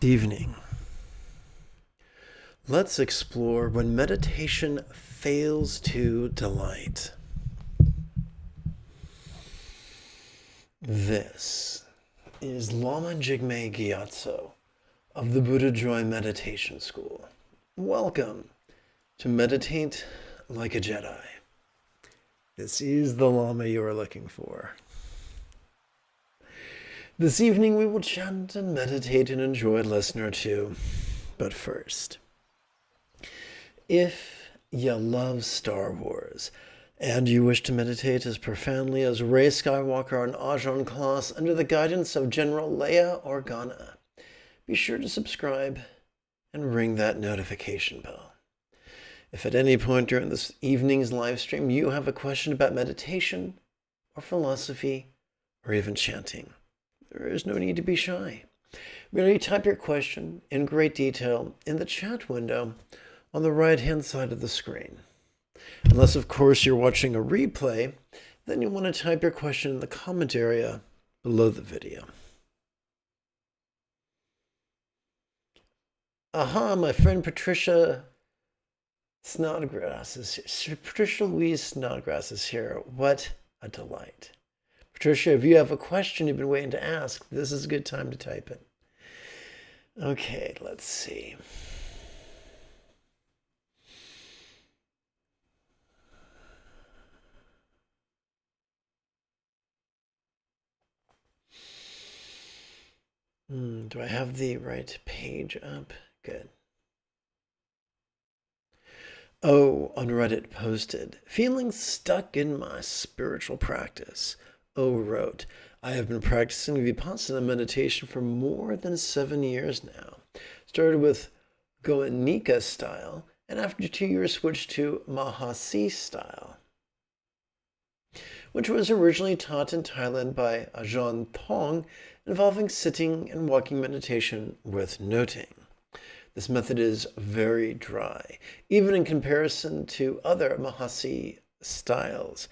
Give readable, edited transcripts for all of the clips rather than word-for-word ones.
Evening. Let's explore when meditation fails to delight. This is Lama Jigme Gyatso of the Buddha Joy Meditation School. Welcome to Meditate Like a Jedi. This is the Lama you are looking for. This evening we will chant and meditate and enjoy a lesson or two. But first, if you love Star Wars and you wish to meditate as profoundly as Rey Skywalker on Ajahn Kloss under the guidance of General Leia Organa, be sure to subscribe and ring that notification bell. If at any point during this evening's live stream you have a question about meditation or philosophy or even chanting, there is no need to be shy. Merely type your question in great detail in the chat window on the right-hand side of the screen. Unless, of course, you're watching a replay, then you want to type your question in the comment area below the video. Aha, my friend Patricia Snodgrass is here. Patricia Louise Snodgrass is here. What a delight. Patricia, if you have a question you've been waiting to ask, this is a good time to type it. Okay, let's see. Do I have the right page up? Good. Oh, on Reddit posted, feeling stuck in my spiritual practice. Oh wrote, I have been practicing Vipassana meditation for more than 7 years now. Started with Goenika style, and after 2 years switched to Mahasi style, which was originally taught in Thailand by Ajahn Tong, involving sitting and walking meditation with noting. This method is very dry, even in comparison to other Mahasi styles,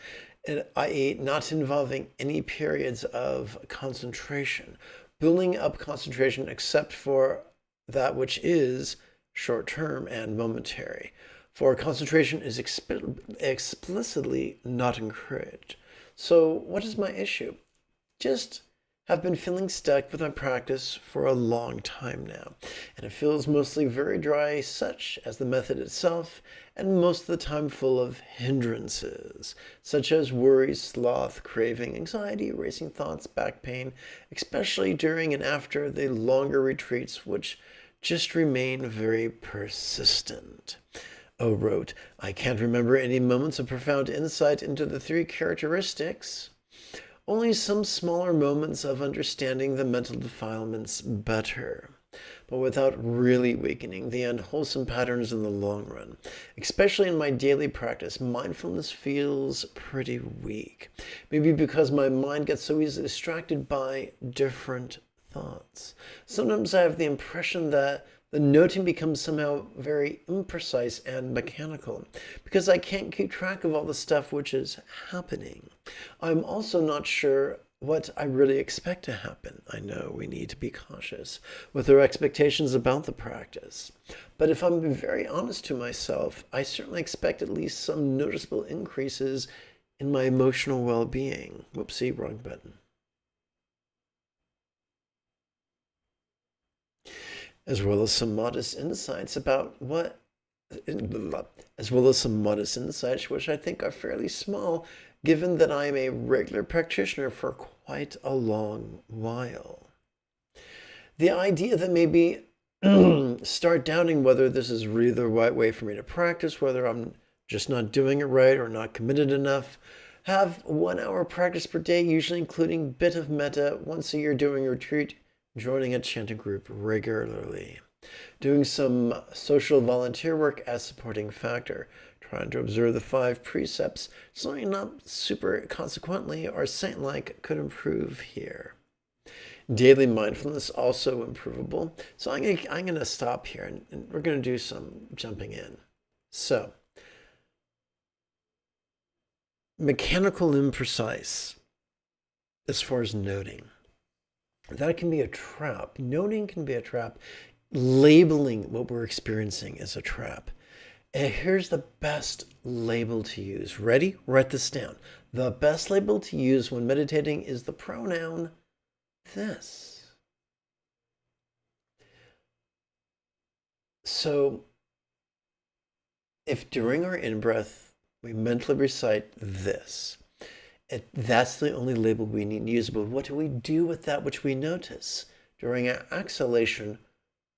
i.e. not involving any periods of concentration, building up concentration except for that which is short-term and momentary, for concentration is explicitly not encouraged. So what is my issue? Just have been feeling stuck with my practice for a long time now, and it feels mostly very dry, such as the method itself, and most of the time full of hindrances, such as worry, sloth, craving, anxiety, racing thoughts, back pain, especially during and after the longer retreats, which just remain very persistent. O wrote, I can't remember any moments of profound insight into the three characteristics, only some smaller moments of understanding the mental defilements better, but without really weakening the unwholesome patterns in the long run. Especially in my daily practice, mindfulness feels pretty weak. Maybe because my mind gets so easily distracted by different thoughts. Sometimes I have the impression that the noting becomes somehow very imprecise and mechanical because I can't keep track of all the stuff which is happening. I'm also not sure what I really expect to happen. I know we need to be cautious with our expectations about the practice. But if I'm very honest to myself, I certainly expect at least some noticeable increases in my emotional well-being. Whoopsie, wrong button. As well as some modest insights which I think are fairly small, given that I am a regular practitioner for quite a long while. The idea that maybe start doubting whether this is really the right way for me to practice, whether I'm just not doing it right or not committed enough, have 1 hour practice per day, usually including bit of metta, once a year doing a retreat, joining a chanting group regularly, doing some social volunteer work as supporting factor, trying to observe the 5 precepts, something not super consequently or saint-like could improve here. Daily mindfulness also improvable. So I'm going to stop here and we're going to do some jumping in. So, mechanical imprecise as far as noting. That can be a trap. Noting can be a trap labeling what we're experiencing as a trap. And here's the best label to use. Ready? Write this down. The best label to use when meditating is the pronoun this. So if during our in-breath we mentally recite this, that's the only label we need to use. But what do we do with that which we notice? During our exhalation,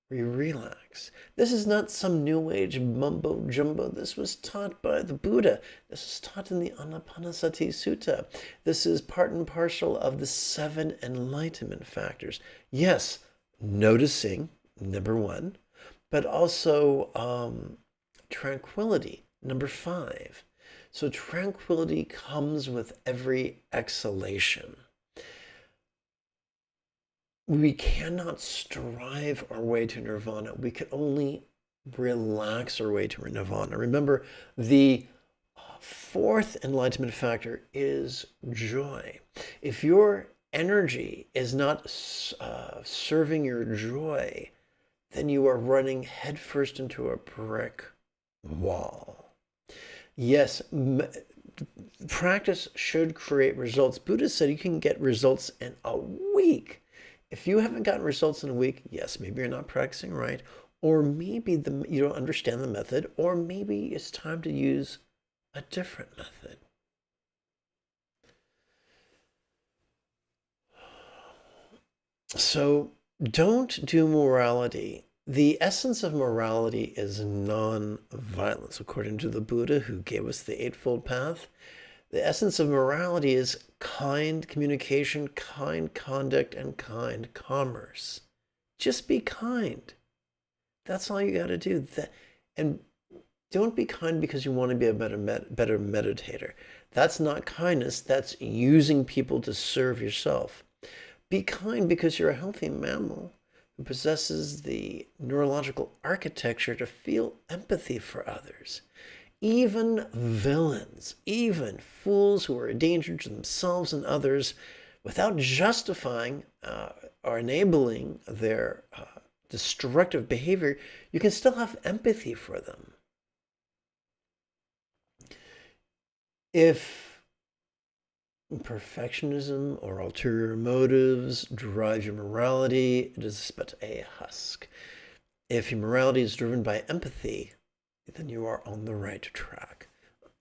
we relax. This is not some new age mumbo jumbo. This was taught by the Buddha. This was taught in the Anapanasati Sutta. This is part and parcel of the 7 enlightenment factors. Yes, noticing, number 1, but also tranquility, number 5. So tranquility comes with every exhalation. We cannot strive our way to nirvana. We can only relax our way to nirvana. Remember, the 4th enlightenment factor is joy. If your energy is not serving your joy, then you are running headfirst into a brick wall. Yes, practice should create results. Buddha said you can get results in a week. If you haven't gotten results in a week, yes, maybe you're not practicing right, or maybe you don't understand the method, or maybe it's time to use a different method. So don't do morality. The essence of morality is non-violence, according to the Buddha, who gave us the Eightfold Path. The essence of morality is kind communication, kind conduct, and kind commerce. Just be kind. That's all you got to do. And don't be kind because you want to be a better meditator. That's not kindness. That's using people to serve yourself. Be kind because you're a healthy mammal who possesses the neurological architecture to feel empathy for others. Even villains, even fools who are a danger to themselves and others, without justifying or enabling their destructive behavior, you can still have empathy for them. If perfectionism or ulterior motives drive your morality, it is but a husk. If your morality is driven by empathy, then you are on the right track.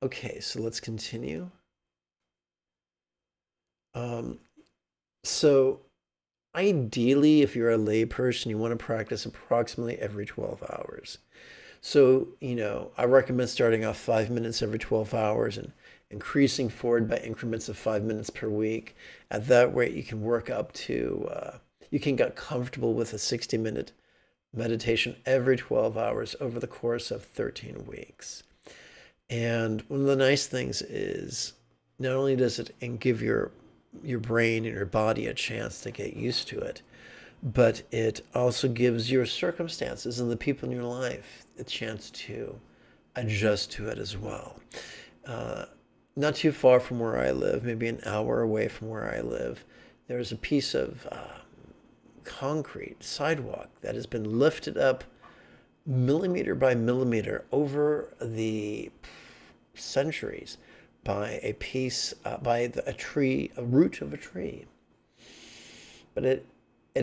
Okay, so let's continue. So ideally, if you're a lay person, you want to practice approximately every 12 hours. So, I recommend starting off 5 minutes every 12 hours and increasing forward by increments of 5 minutes per week. At that rate, you can work up to, you can get comfortable with a 60-minute meditation every 12 hours over the course of 13 weeks. And one of the nice things is not only does it give your brain and your body a chance to get used to it, but it also gives your circumstances and the people in your life a chance to adjust to it as well. Not too far from where I live, maybe an hour away from where I live, there's a piece of concrete sidewalk that has been lifted up millimeter by millimeter over the centuries by a piece, by a root of a tree. But it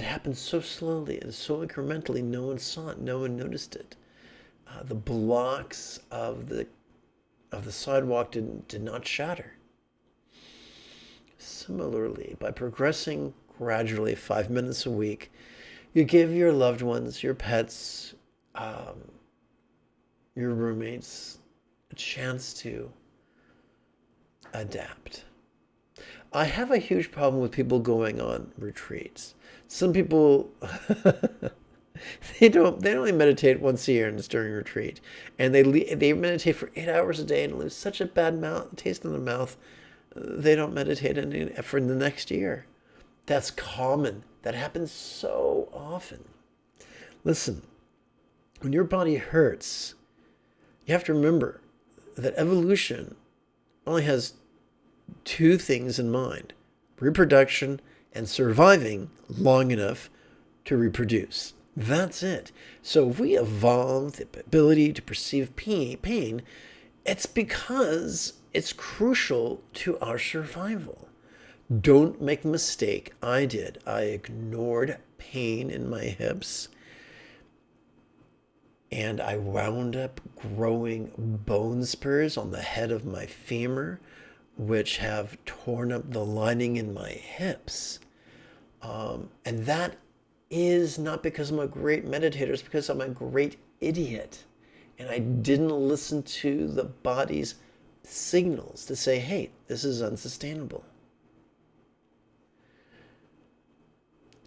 happened so slowly and so incrementally, no one saw it, no one noticed it. The blocks of the sidewalk did not shatter. Similarly, by progressing gradually 5 minutes a week, you give your loved ones, your pets, your roommates a chance to adapt. I have a huge problem with people going on retreats. Some people they only meditate once a year and it's during retreat, and they meditate for 8 hours a day and lose such a bad taste in their mouth. They don't meditate for the next year. That's common. That happens so often. Listen, when your body hurts, you have to remember that evolution only has 2 things in mind: reproduction and surviving long enough to reproduce. That's it. So if we evolve the ability to perceive pain, it's because it's crucial to our survival. Don't make the mistake I did. I ignored pain in my hips, and I wound up growing bone spurs on the head of my femur, which have torn up the lining in my hips. And that is not because I'm a great meditator, it's because I'm a great idiot. And I didn't listen to the body's signals to say, hey, this is unsustainable.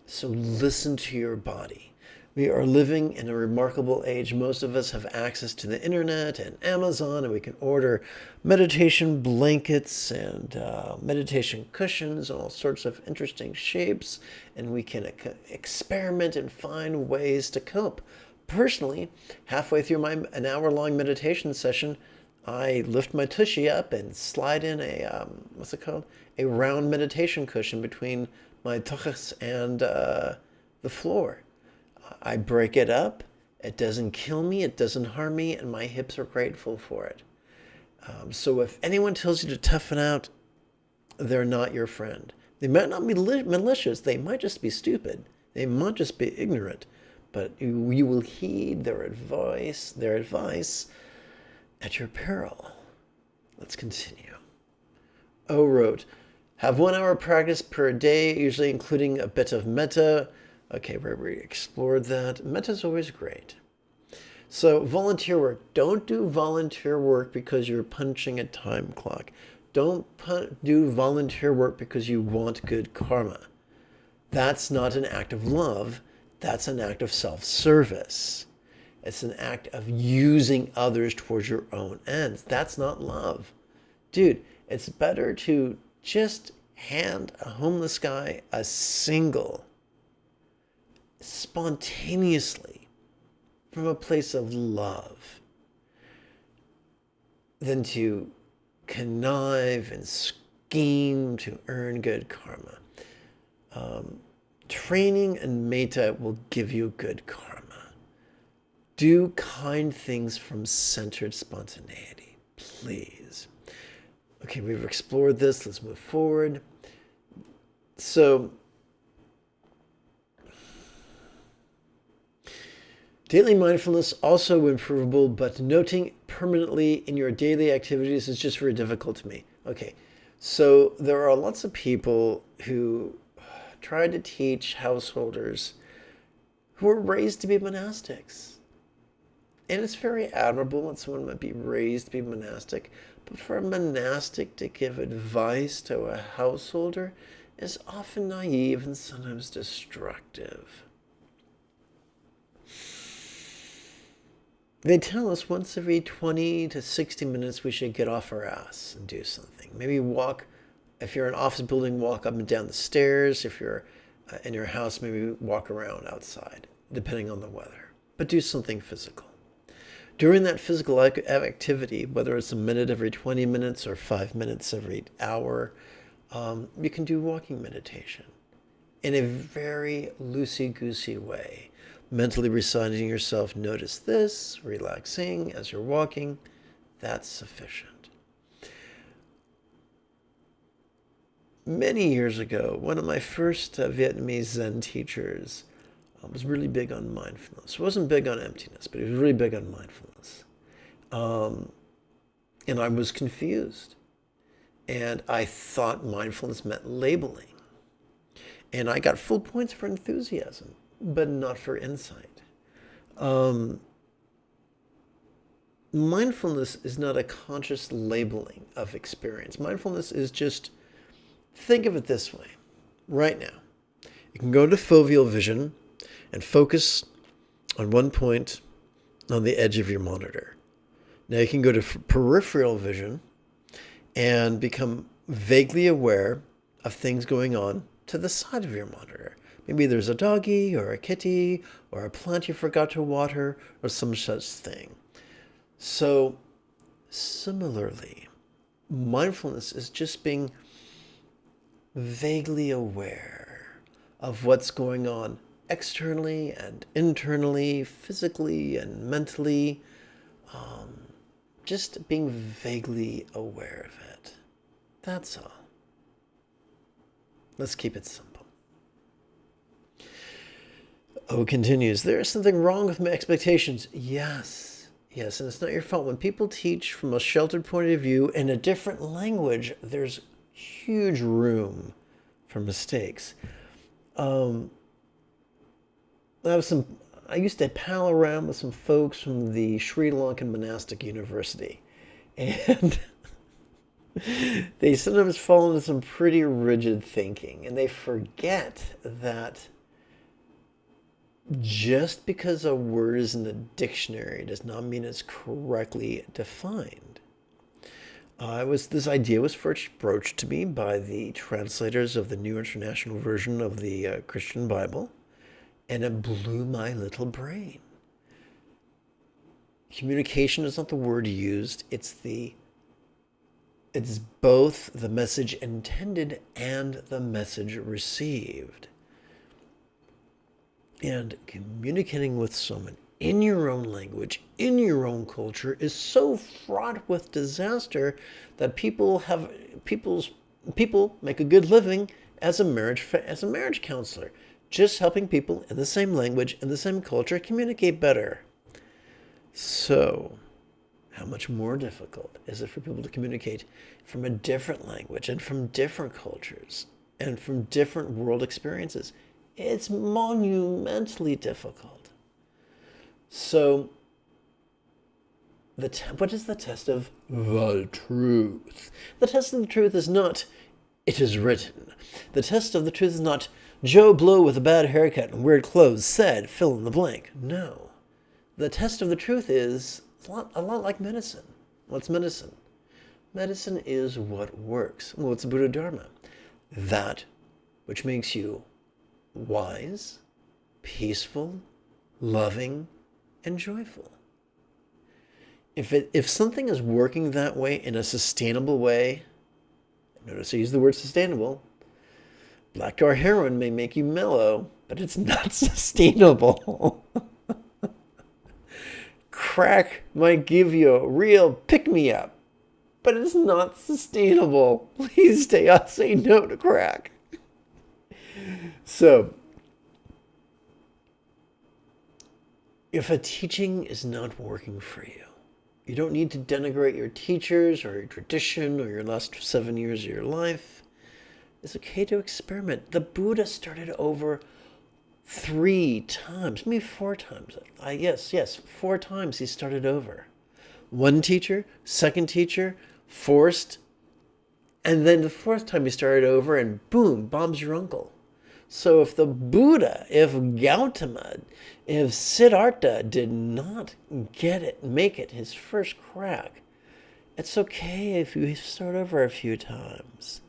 So listen to your body. We are living in a remarkable age. Most of us have access to the internet and Amazon, and we can order meditation blankets and meditation cushions, all sorts of interesting shapes, and we can experiment and find ways to cope. Personally, halfway through an hour-long meditation session, I lift my tushy up and slide in a, a round meditation cushion between my tuchus and the floor. I break it up. It doesn't kill me. It doesn't harm me. And my hips are grateful for it. So if anyone tells you to toughen out, they're not your friend. They might not be malicious. They might just be stupid. They might just be ignorant. But you will heed their advice at your peril. Let's continue. O wrote, have 1 hour practice per day, usually including a bit of metta. Okay, we explored that. Metta is always great. So volunteer work. Don't do volunteer work because you're punching a time clock. Don't do volunteer work because you want good karma. That's not an act of love. That's an act of self-service. It's an act of using others towards your own ends. That's not love. Dude, it's better to just hand a homeless guy a single spontaneously from a place of love than to connive and scheme to earn good karma. Training and metta will give you good karma. Do kind things from centered spontaneity, please. Okay, we've explored this. Let's move forward. So, daily mindfulness also improvable, but noting permanently in your daily activities is just very difficult to me. Okay, so there are lots of people who try to teach householders who are raised to be monastics. And it's very admirable when someone might be raised to be monastic, but for a monastic to give advice to a householder is often naive and sometimes destructive. They tell us once every 20 to 60 minutes we should get off our ass and do something. Maybe walk, if you're in an office building, walk up and down the stairs. If you're in your house, maybe walk around outside, depending on the weather. But do something physical. During that physical activity, whether it's a minute every 20 minutes or 5 minutes every hour, you can do walking meditation in a very loosey-goosey way. Mentally reciting yourself, notice this, relaxing as you're walking, that's sufficient. Many years ago, one of my first Vietnamese Zen teachers was really big on mindfulness. He wasn't big on emptiness, but he was really big on mindfulness. And I was confused. And I thought mindfulness meant labeling. And I got full points for enthusiasm, but not for insight. Mindfulness is not a conscious labeling of experience. Mindfulness is just, think of it this way, right now. You can go to foveal vision and focus on one point on the edge of your monitor. Now you can go to peripheral vision and become vaguely aware of things going on to the side of your monitor. Maybe there's a doggy or a kitty or a plant you forgot to water or some such thing. So similarly, mindfulness is just being vaguely aware of what's going on externally and internally, physically and mentally, just being vaguely aware of it. That's all. Let's keep it simple. O continues, there is something wrong with my expectations. Yes, and it's not your fault. When people teach from a sheltered point of view in a different language, there's huge room for mistakes. I used to pal around with some folks from the Sri Lankan Monastic University, and they sometimes fall into some pretty rigid thinking, and they forget that just because a word is in the dictionary does not mean it's correctly defined. This idea was first broached to me by the translators of the New International Version of the Christian Bible, and it blew my little brain. Communication is not the word used, it's both the message intended and the message received. And communicating with someone in your own language, in your own culture, is so fraught with disaster that people make a good living as a marriage counselor, just helping people in the same language, in the same culture, communicate better. So, how much more difficult is it for people to communicate from a different language and from different cultures and from different world experiences? It's monumentally difficult. So, what is the test of the truth? The test of the truth is not, it is written. The test of the truth is not, Joe Blow with a bad haircut and weird clothes said, fill in the blank. No. The test of the truth is a lot like medicine. What's medicine? Medicine is what works. What's Buddha Dharma? That which makes you wise, peaceful, loving, and joyful. If something is working that way in a sustainable way, notice I use the word sustainable. Black tar heroin may make you mellow, but it's not sustainable. Crack might give you a real pick-me-up, but it's not sustainable. Please say no to crack. So, if a teaching is not working for you, you don't need to denigrate your teachers or your tradition or your last 7 years of your life. It's okay to experiment. The Buddha started over 3 times, maybe 4 times. Yes, 4 times he started over. 1 teacher, 2nd teacher, forced, and then the 4th time he started over and boom, Bob's your uncle. So if the Buddha, if Gautama, if Siddhartha did not make it his first crack, it's okay if you start over a few times.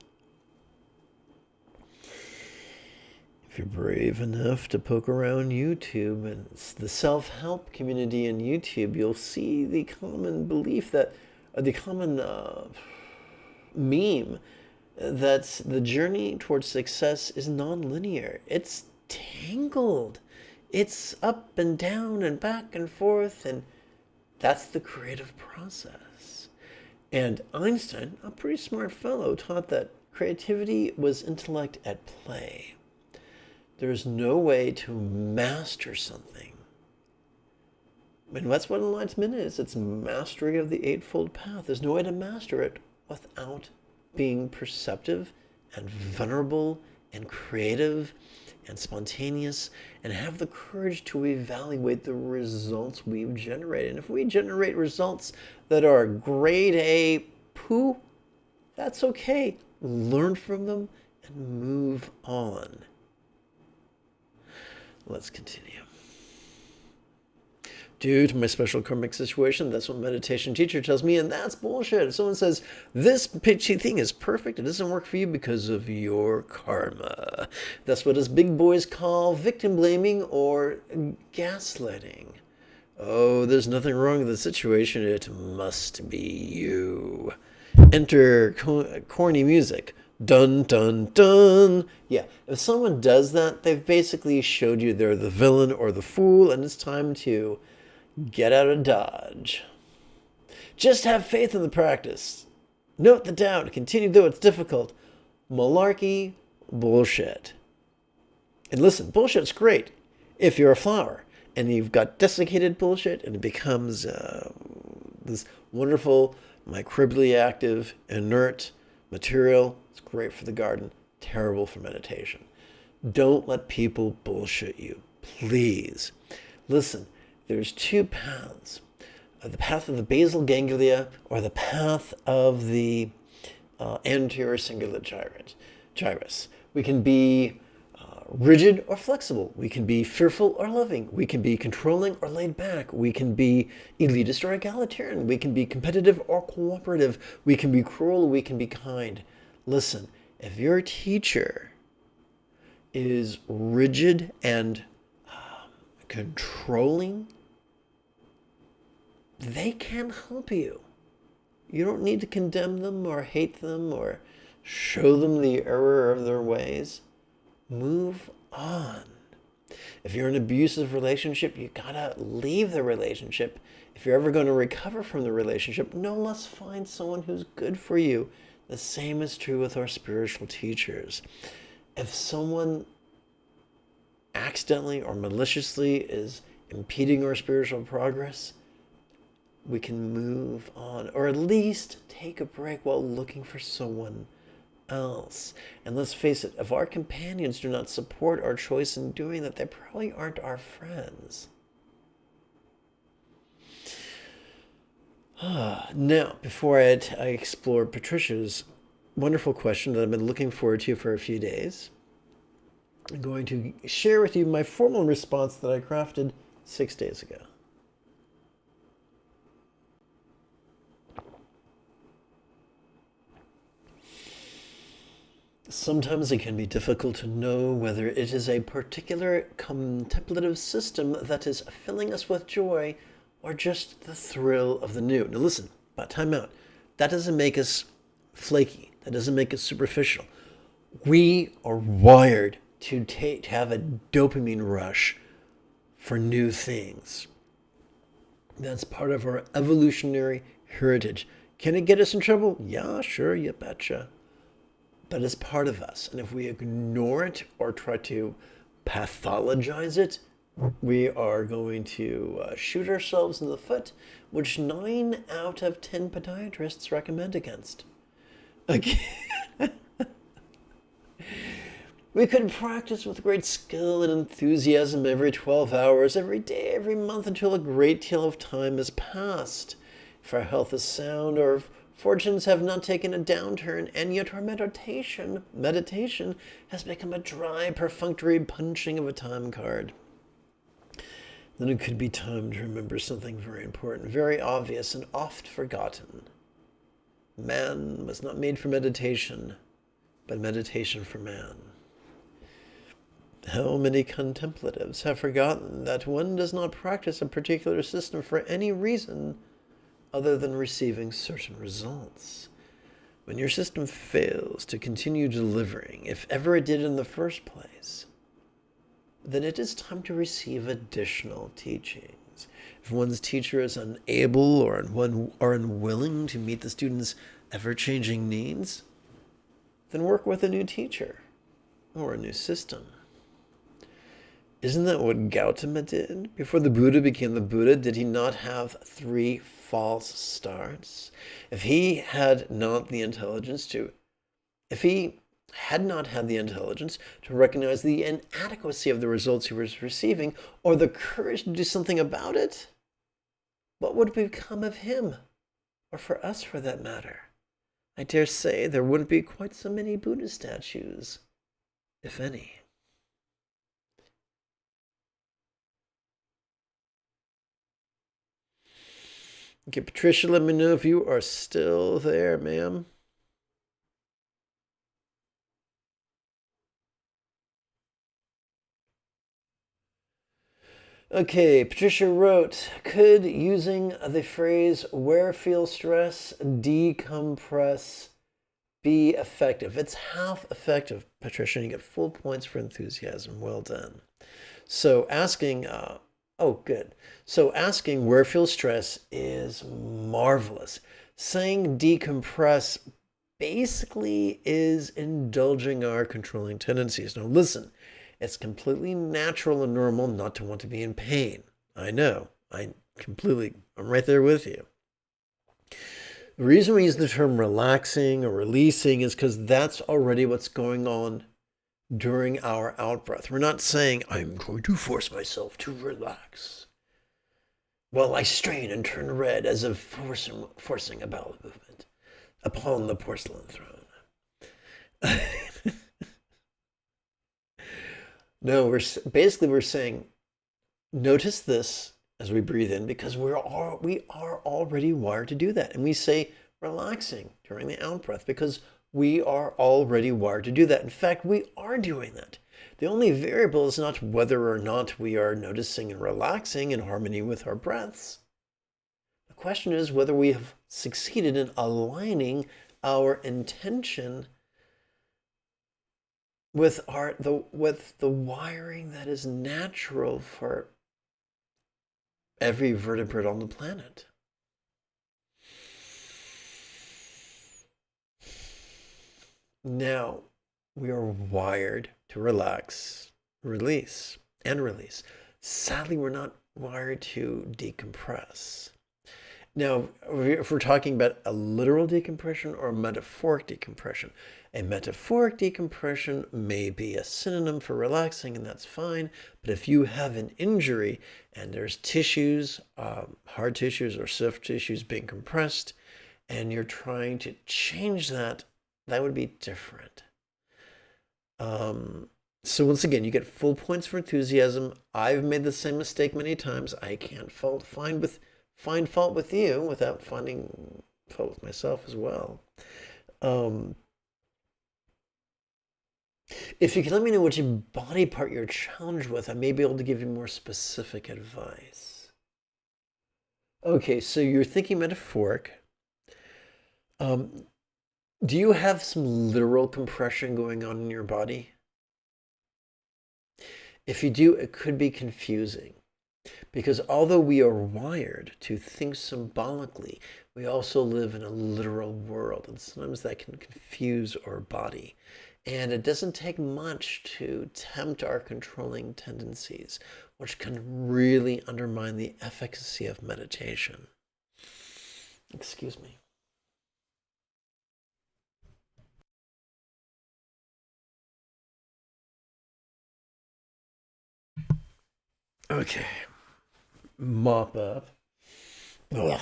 If you're brave enough to poke around YouTube and the self-help community in YouTube, you'll see the common belief that, the common meme that the journey towards success is non-linear. It's tangled. It's up and down and back and forth, and that's the creative process. And Einstein, a pretty smart fellow, taught that creativity was intellect at play. There's no way to master something. And that's what enlightenment is. It's mastery of the Eightfold Path. There's no way to master it without being perceptive and vulnerable and creative and spontaneous and have the courage to evaluate the results we've generated. And if we generate results that are grade A poo, that's okay. Learn from them and move on. Let's continue. Due to my special karmic situation, that's what meditation teacher tells me, and that's bullshit. If someone says, this pitchy thing is perfect, it doesn't work for you because of your karma. That's what us big boys call victim blaming or gaslighting. Oh, there's nothing wrong with the situation, it must be you. Enter corny music. Dun, dun, dun. Yeah, if someone does that, they've basically showed you they're the villain or the fool, and it's time to get out of Dodge. Just have faith in the practice. Note the doubt. Continue though it's difficult. Malarkey, bullshit. And listen, bullshit's great if you're a flower and you've got desiccated bullshit and it becomes this wonderful, microbially active, inert material. It's great for the garden, terrible for meditation. Don't let people bullshit you, please. Listen, there's two paths. The path of the basal ganglia or the path of the anterior cingulate gyrus. We can be rigid or flexible. We can be fearful or loving. We can be controlling or laid back. We can be elitist or egalitarian. We can be competitive or cooperative. We can be cruel. We can be kind. Listen, if your teacher is rigid and controlling, they can help you. You don't need to condemn them or hate them or show them the error of their ways. Move on. If you're in an abusive relationship, you gotta leave the relationship. If you're ever going to recover from the relationship, no less find someone who's good for you. The same is true with our spiritual teachers. If someone accidentally or maliciously is impeding our spiritual progress, we can move on, or at least take a break while looking for someone else. And let's face it, if our companions do not support our choice in doing that, they probably aren't our friends. Now, before I explore Patricia's wonderful question that I've been looking forward to for a few days, I'm going to share with you my formal response that I crafted 6 days ago. Sometimes it can be difficult to know whether it is a particular contemplative system that is filling us with joy or just the thrill of the new. Now listen, but time out. That doesn't make us flaky. That doesn't make us superficial. We are wired to have a dopamine rush for new things. That's part of our evolutionary heritage. Can it get us in trouble? Yeah, sure, you betcha. But it's part of us. And if we ignore it or try to pathologize it, we are going to shoot ourselves in the foot, which 9 out of 10 podiatrists recommend against. Again, we could practice with great skill and enthusiasm every 12 hours, every day, every month, until a great deal of time has passed. If our health is sound, or fortunes have not taken a downturn, and yet our meditation has become a dry, perfunctory punching of a time card, then it could be time to remember something very important, very obvious, and oft forgotten. Man was not made for meditation, but meditation for man. How many contemplatives have forgotten that one does not practice a particular system for any reason other than receiving certain results? When your system fails to continue delivering, if ever it did in the first place, then it is time to receive additional teachings. If one's teacher is unable or unwilling to meet the student's ever-changing needs, then work with a new teacher or a new system. Isn't that what Gautama did? Before the Buddha became the Buddha, did he not have 3 false starts? If he had not had the intelligence to recognize the inadequacy of the results he was receiving, or the courage to do something about it, what would become of him, or for us for that matter? I dare say there wouldn't be quite so many Buddha statues, if any. Okay, Patricia, let me know if you are still there, ma'am. Okay, Patricia wrote, could using the phrase "where feel stress, decompress" be effective. It's half effective, Patricia, and you get full points for enthusiasm. Well done. So asking, oh, good. So asking where feel stress is marvelous. Saying decompress basically is indulging our controlling tendencies. Now listen, it's completely natural and normal not to want to be in pain. I know. I'm right there with you. The reason we use the term relaxing or releasing is because that's already what's going on during our out-breath. We're not saying, I'm going to force myself to relax while I strain and turn red as if forcing a bowel movement upon the porcelain throne. No, we're saying, notice this as we breathe in, because we are already wired to do that. And we say relaxing during the out-breath because we are already wired to do that. In fact, we are doing that. The only variable is not whether or not we are noticing and relaxing in harmony with our breaths. The question is whether we have succeeded in aligning our intention with the wiring that is natural for every vertebrate on the planet. Now, we are wired to relax, release, and release. Sadly, we're not wired to decompress. Now, if we're talking about a literal decompression or a metaphoric decompression, a metaphoric decompression may be a synonym for relaxing, and that's fine. But if you have an injury and there's tissues, hard tissues or soft tissues being compressed, and you're trying to change that, that would be different. So once again, you get full points for enthusiasm. I've made the same mistake many times. I can't find fault with you without finding fault with myself as well. If you can let me know which body part you're challenged with, I may be able to give you more specific advice. Okay, so you're thinking metaphoric. Do you have some literal compression going on in your body? If you do, it could be confusing. Because although we are wired to think symbolically, we also live in a literal world. And sometimes that can confuse our body. And it doesn't take much to tempt our controlling tendencies, which can really undermine the efficacy of meditation. Excuse me. Okay. Mop up. Ugh.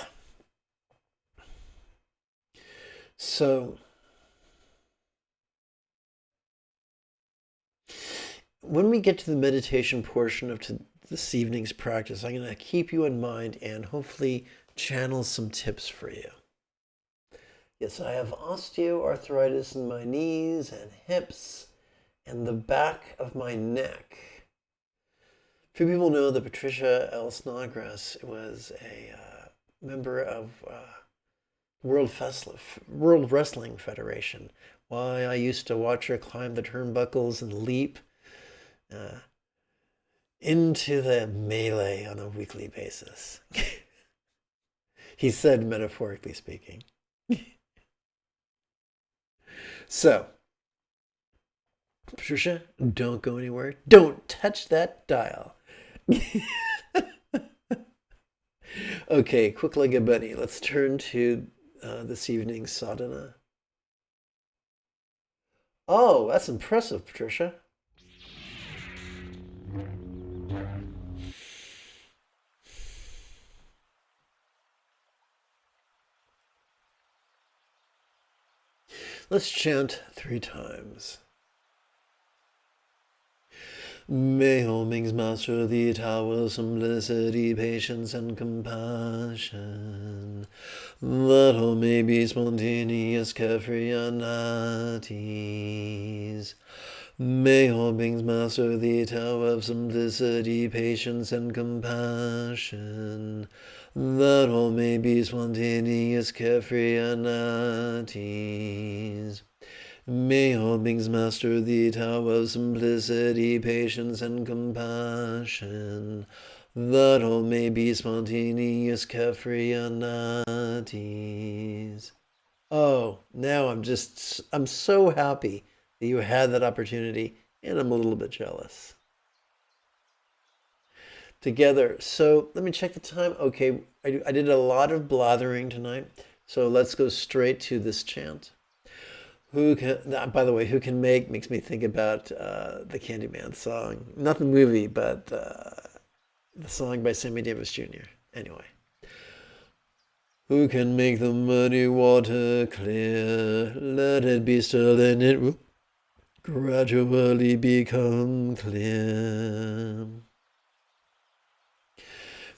So, when we get to the meditation portion of this evening's practice, I'm going to keep you in mind and hopefully channel some tips for you. Yes, I have osteoarthritis in my knees and hips and the back of my neck. Few people know that Patricia L. Snodgrass was a member of World Wrestling Federation. Why, I used to watch her climb the turnbuckles and leap into the melee on a weekly basis. He said, metaphorically speaking. So, Patricia, don't go anywhere. Don't touch that dial. Okay, quick-legged bunny. Let's turn to this evening's sadhana. Oh, that's impressive, Patricia. Let's chant 3 times. May all beings master the tower of simplicity, patience, and compassion, that all may be spontaneous, carefree, and at ease. May all beings master the tower of simplicity, patience, and compassion, that all may be spontaneous, carefree, and at ease. May all beings master the Tao of simplicity, patience, and compassion, that all may be spontaneous, carefree, and at ease. Oh, now I'm so happy that you had that opportunity, and I'm a little bit jealous. Together. So let me check the time. Okay, I did a lot of blathering tonight, so let's go straight to this chant. Who can, by the way, who can make makes me think about the Candyman song. Not the movie, but the song by Sammy Davis Jr. Anyway. Who can make the muddy water clear? Let it be still and it will gradually become clear.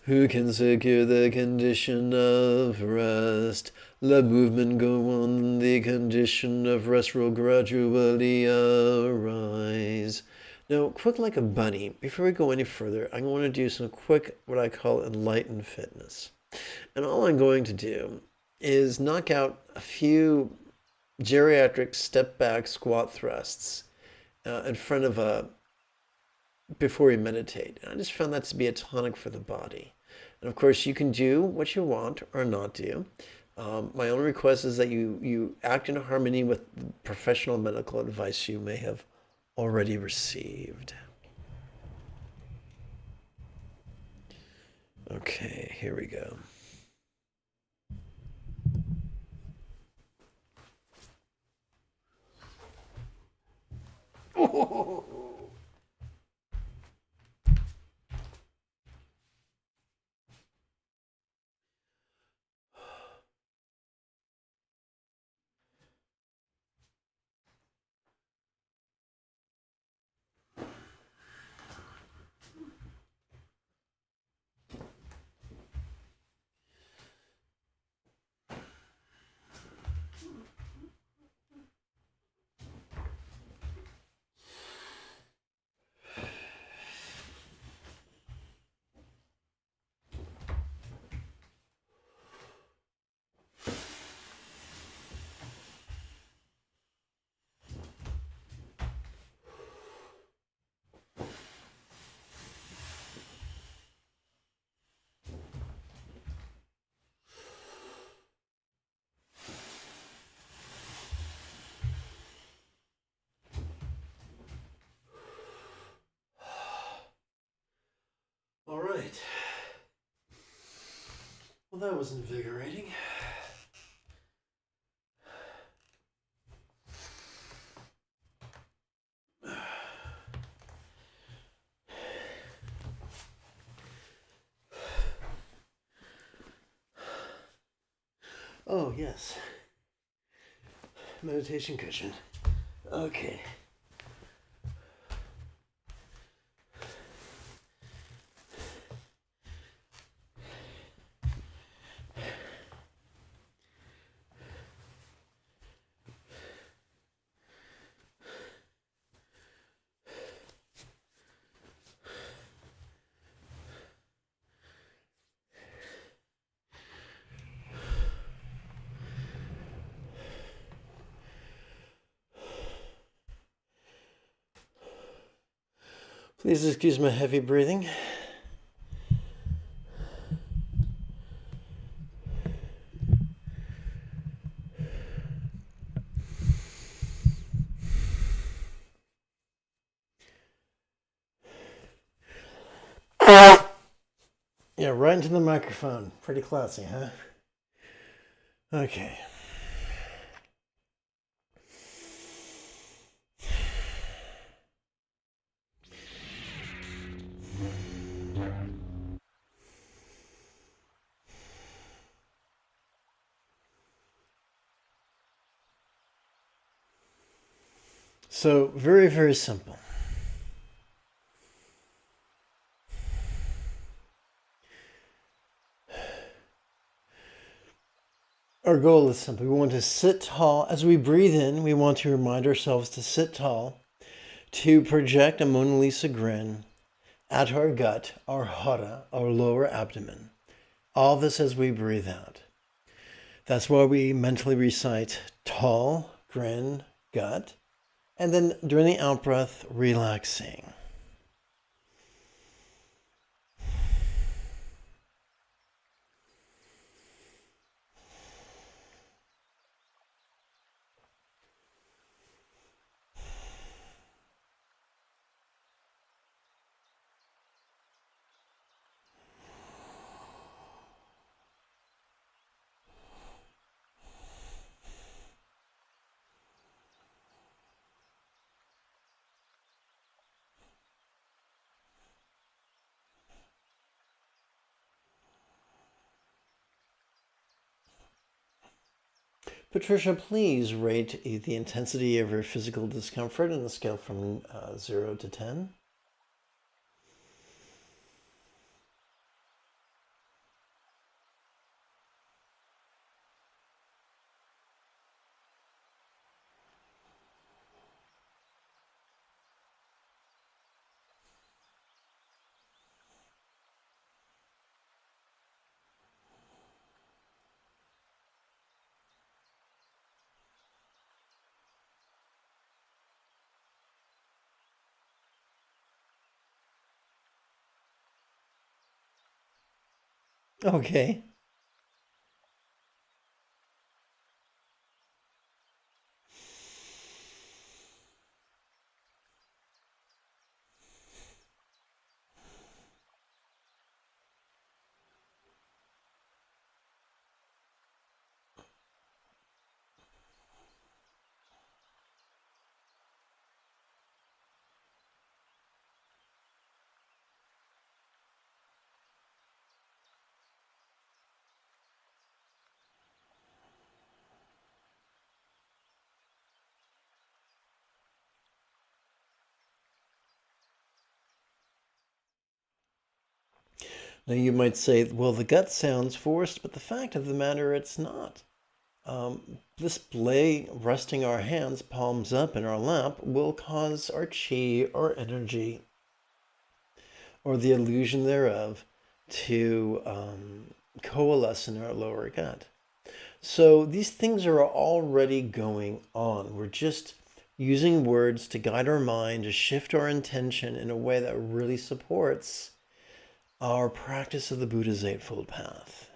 Who can secure the condition of rest? Let movement go on, the condition of rest will gradually arise. Now, quick like a bunny, before we go any further, I'm going to do some quick, what I call enlightened fitness. And all I'm going to do is knock out a few geriatric step back squat thrusts in front of before we meditate. And I just found that to be a tonic for the body. And of course, you can do what you want or not do. My only request is that you act in harmony with professional medical advice you may have already received. Okay, here we go. All right. Well, that was invigorating. Oh, yes. Meditation cushion. Okay. Please excuse my heavy breathing. Yeah, right into the microphone. Pretty classy, huh? Okay. So, very, very simple. Our goal is simple. We want to sit tall. As we breathe in, we want to remind ourselves to sit tall, to project a Mona Lisa grin at our gut, our hara, our lower abdomen. All this as we breathe out. That's why we mentally recite tall, grin, gut. And then during the out-breath, relaxing. Patricia, please rate the intensity of your physical discomfort on a scale from 0 to 10. Okay. Now you might say, well, the gut sounds forced, but the fact of the matter, it's not. This play, resting our hands palms up in our lap, will cause our chi, our energy, or the illusion thereof, to coalesce in our lower gut. So these things are already going on. We're just using words to guide our mind, to shift our intention in a way that really supports our practice of the Buddha's Eightfold Path.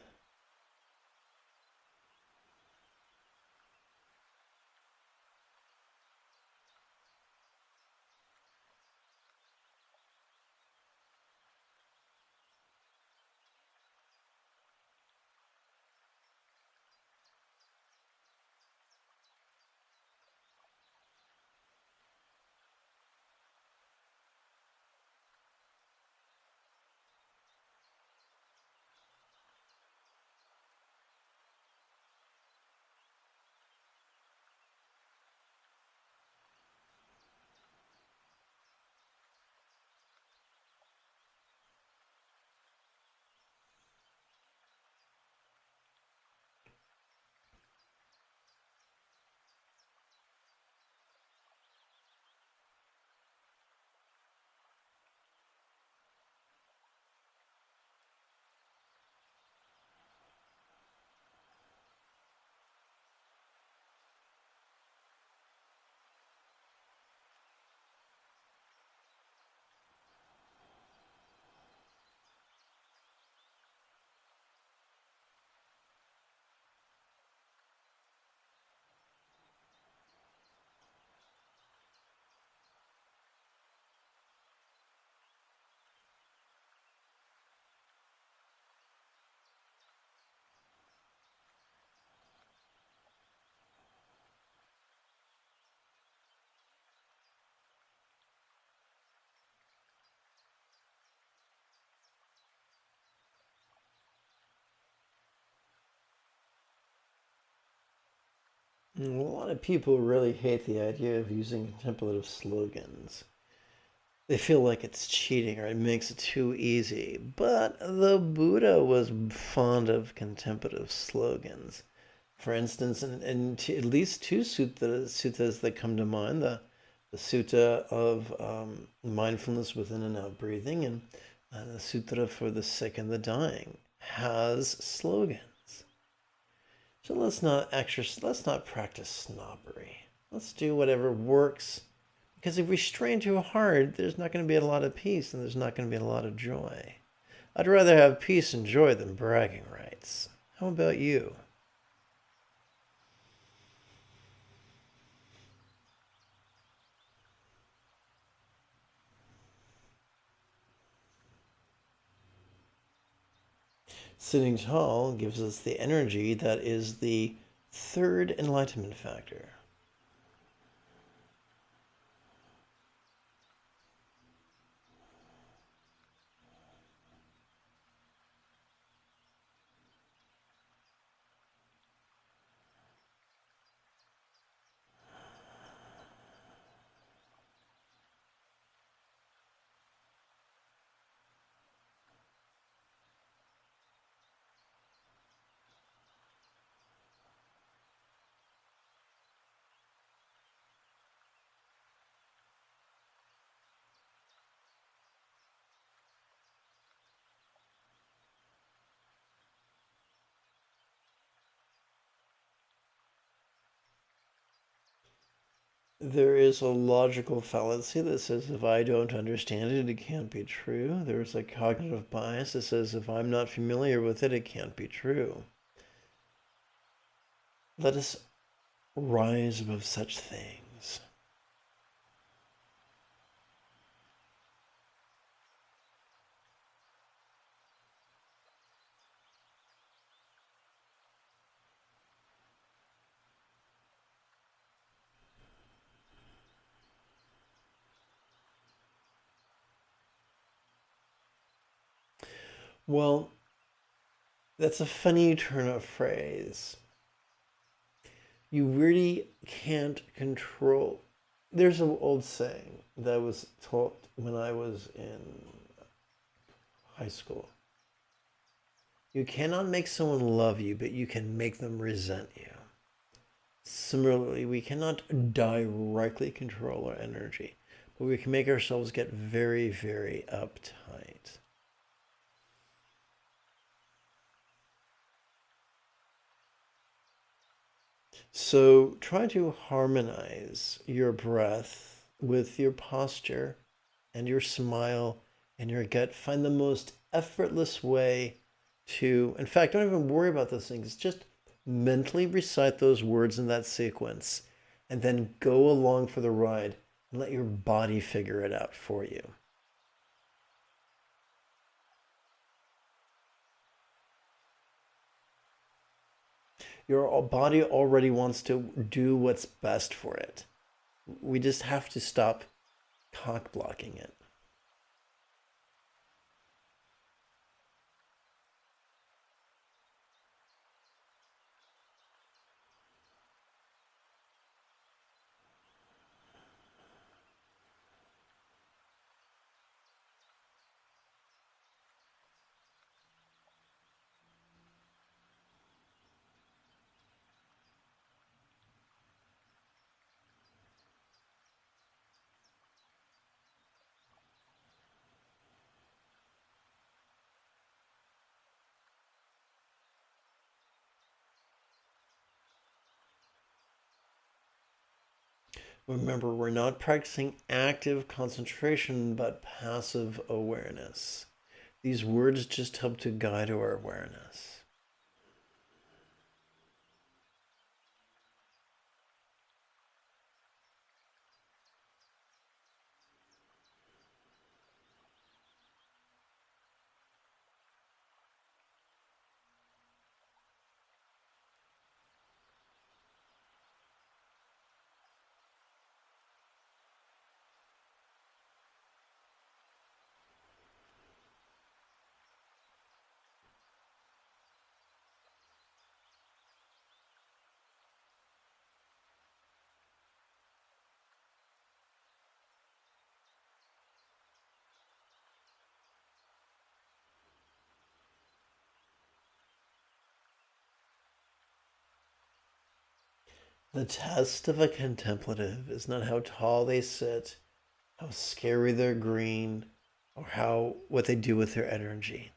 A lot of people really hate the idea of using contemplative slogans. They feel like it's cheating or it makes it too easy. But the Buddha was fond of contemplative slogans. For instance, at least two suttas that come to mind, the sutta of mindfulness within and out breathing, and the sutra for the sick and the dying, has slogans. So let's not practice snobbery. Let's do whatever works. Because if we strain too hard, there's not going to be a lot of peace and there's not going to be a lot of joy. I'd rather have peace and joy than bragging rights. How about you? Sitting tall gives us the energy that is the third enlightenment factor. There is a logical fallacy that says if I don't understand it, it can't be true. There's a cognitive bias that says if I'm not familiar with it, it can't be true. Let us rise above such things. Well, that's a funny turn of phrase. You really can't control. There's an old saying that was taught when I was in high school. You cannot make someone love you, but you can make them resent you. Similarly, we cannot directly control our energy, but we can make ourselves get very, very uptight. So try to harmonize your breath with your posture and your smile and your gut. Find the most effortless way to, in fact, don't even worry about those things. Just mentally recite those words in that sequence and then go along for the ride and let your body figure it out for you. Your body already wants to do what's best for it. We just have to stop cock blocking it. Remember, we're not practicing active concentration, but passive awareness. These words just help to guide our awareness. The test of a contemplative is not how tall they sit, how scary they're green, or what they do with their energy.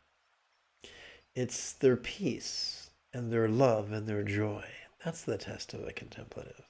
It's their peace and their love and their joy. That's the test of a contemplative.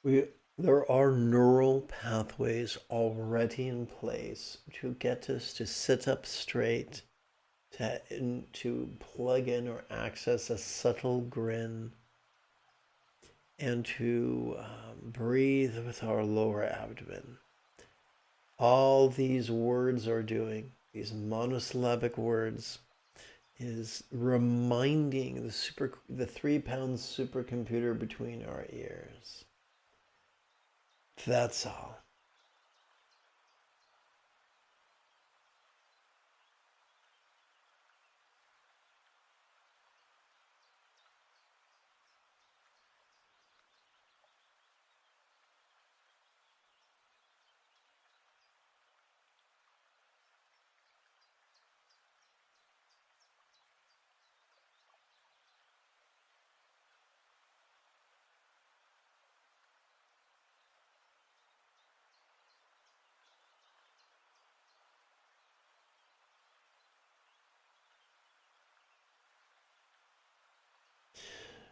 There are neural pathways already in place to get us to sit up straight, to plug in or access a subtle grin, and to breathe with our lower abdomen. All these words are doing, these monosyllabic words, is reminding the 3-pound supercomputer between our ears. That's all.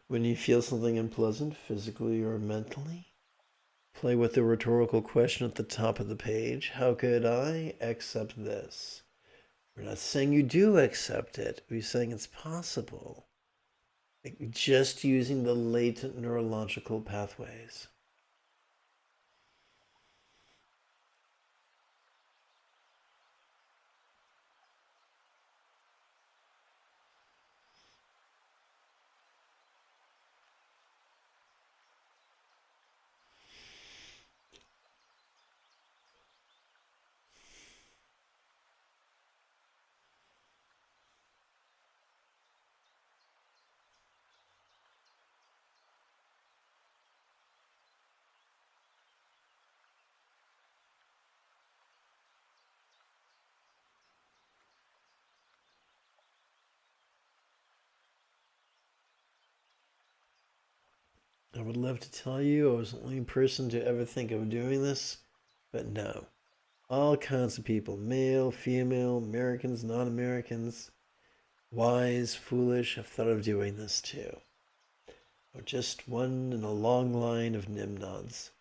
When you feel something unpleasant, physically or mentally, play with the rhetorical question at the top of the page. How could I accept this? We're not saying you do accept it. We're saying it's possible. Like just using the latent neurological pathways. I would love to tell you I was the only person to ever think of doing this, but no. All kinds of people, male, female, Americans, non-Americans, wise, foolish, have thought of doing this too. Or just one in a long line of nimnods.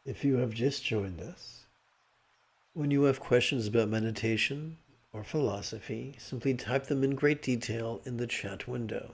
If you have just joined us, when you have questions about meditation or philosophy, simply type them in great detail in the chat window.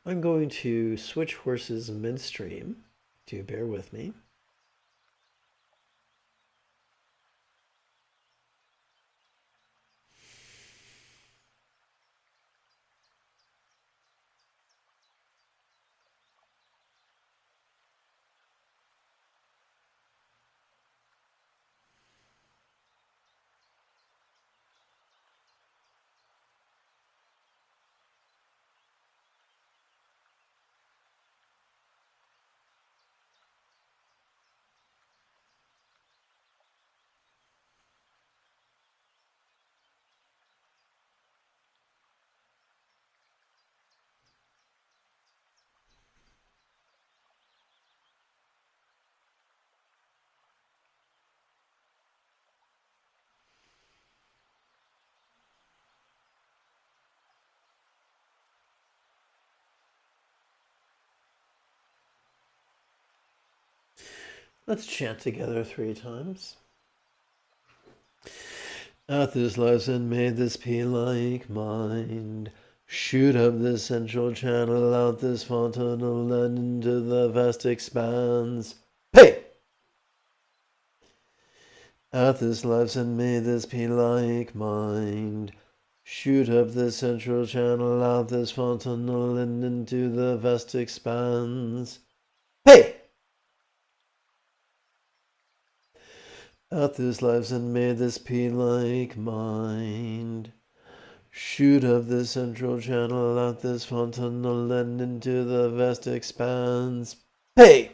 I'm going to switch horses midstream. Do bear with me. Let's chant together 3 times. At this lesson, may this be like mind. Shoot up this central channel, out this fontanel, and into the vast expanse. Hey! At this lesson, may this be like mind. Shoot up this central channel, out this fontanel, and into the vast expanse. Hey! At this lesson, may this be like mind. Shoot up this central channel, out this fontanel, and into the vast expanse. Hey!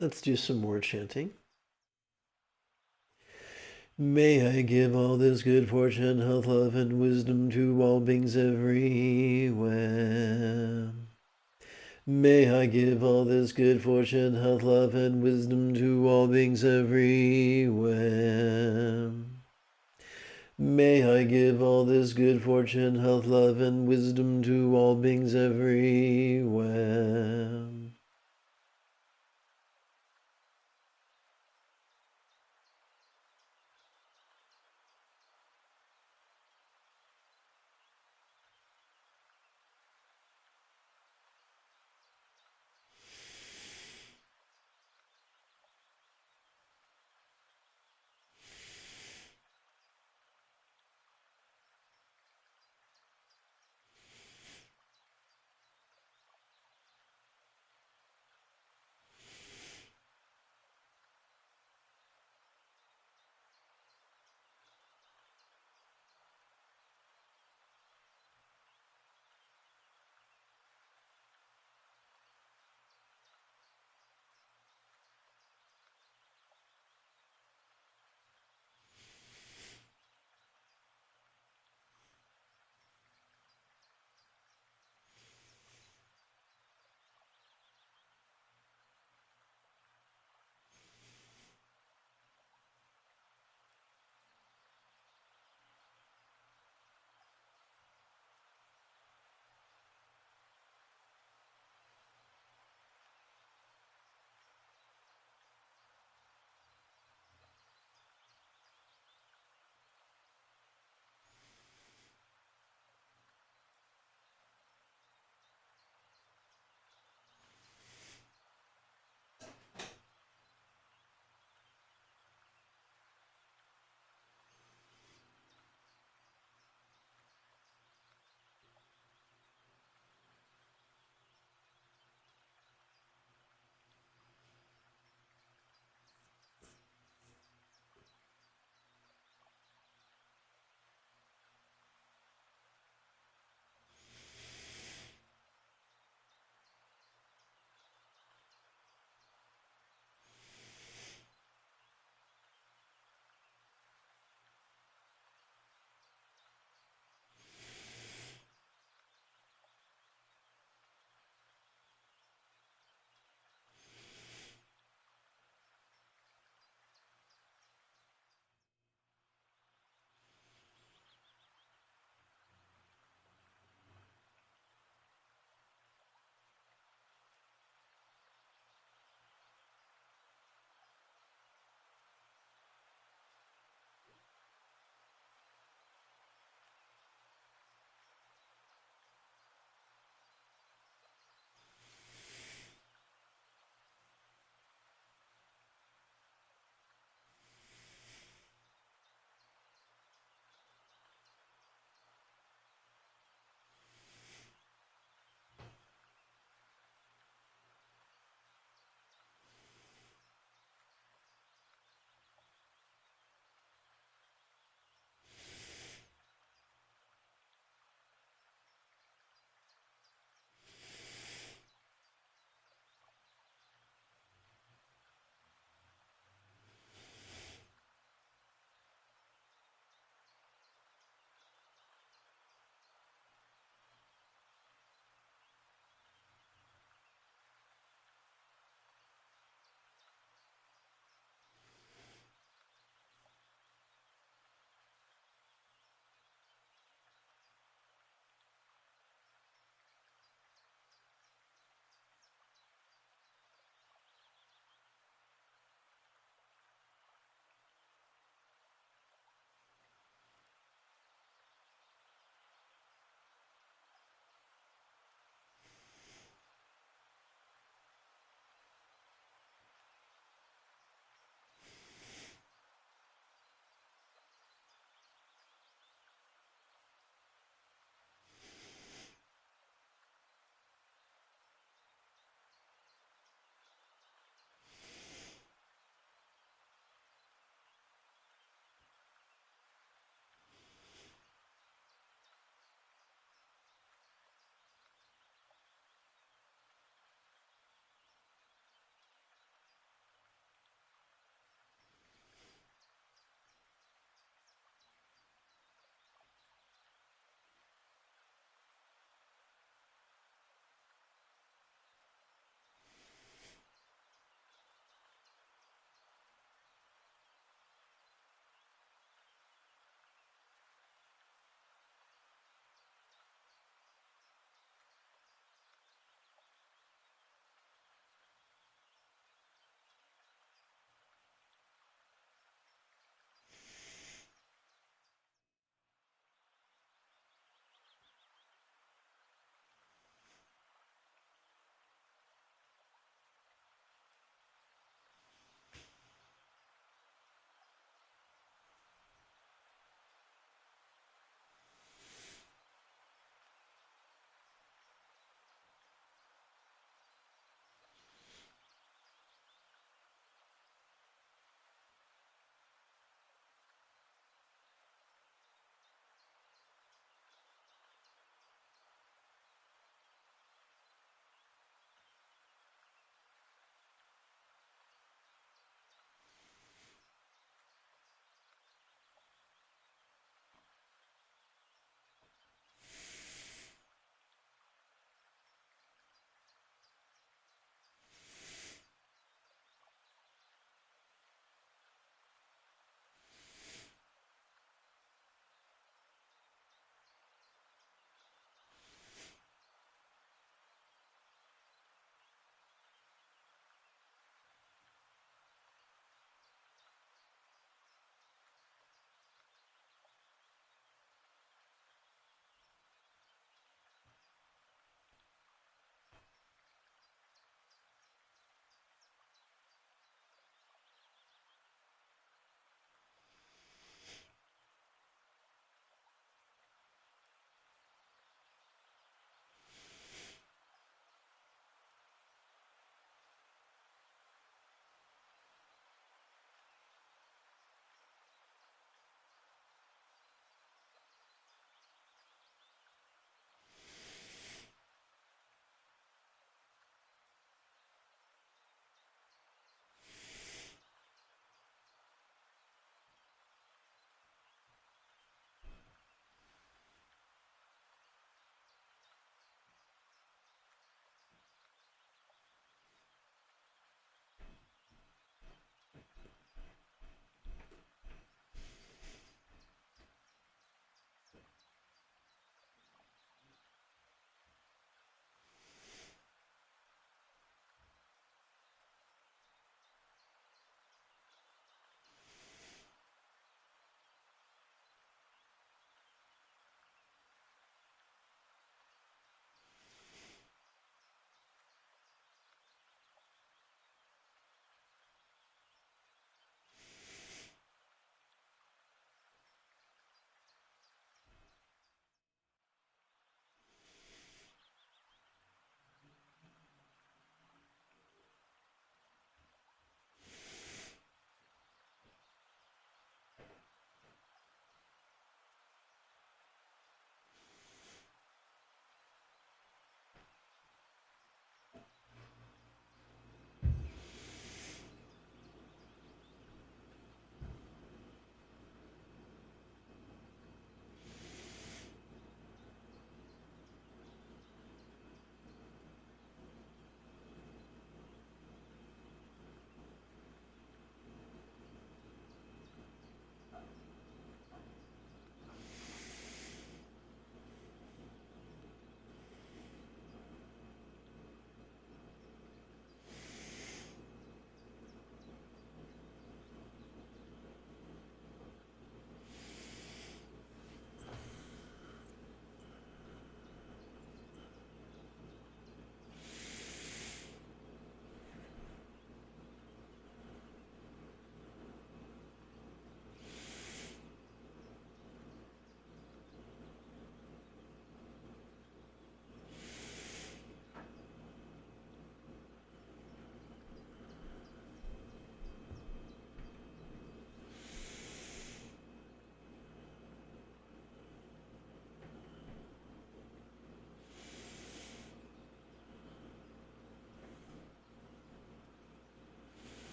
Let's do some more chanting. May I give all this good fortune, health, love, and wisdom to all beings everywhere. May I give all this good fortune, health, love, and wisdom to all beings everywhere. May I give all this good fortune, health, love, and wisdom to all beings everywhere.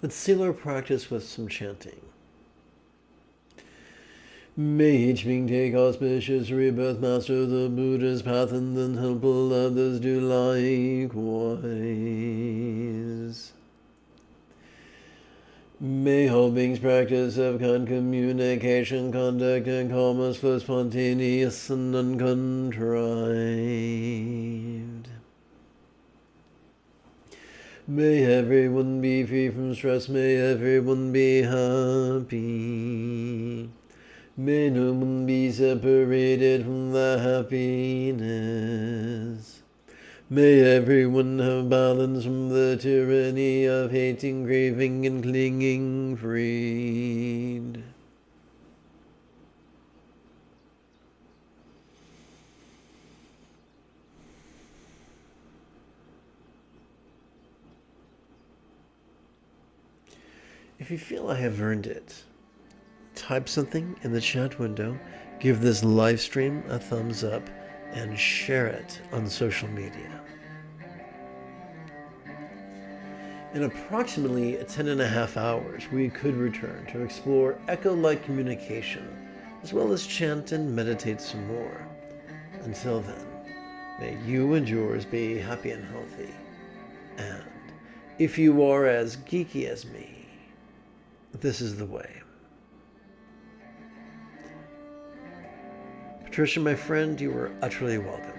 Let's seal our practice with some chanting. May each being take auspicious rebirth, master the Buddha's path, and then help others do likewise. May all beings practice of kind communication, conduct, and calmness flow spontaneous and uncontrived. May everyone be free from stress, may everyone be happy. May no one be separated from the happiness. May everyone have balance from the tyranny of hating, craving, and clinging freed. If you feel I have earned it, type something in the chat window, give this live stream a thumbs up, and share it on social media. In approximately 10.5 hours, we could return to explore echo-like communication, as well as chant and meditate some more. Until then, may you and yours be happy and healthy. And if you are as geeky as me, this is the way. Patricia, my friend, you are utterly welcome.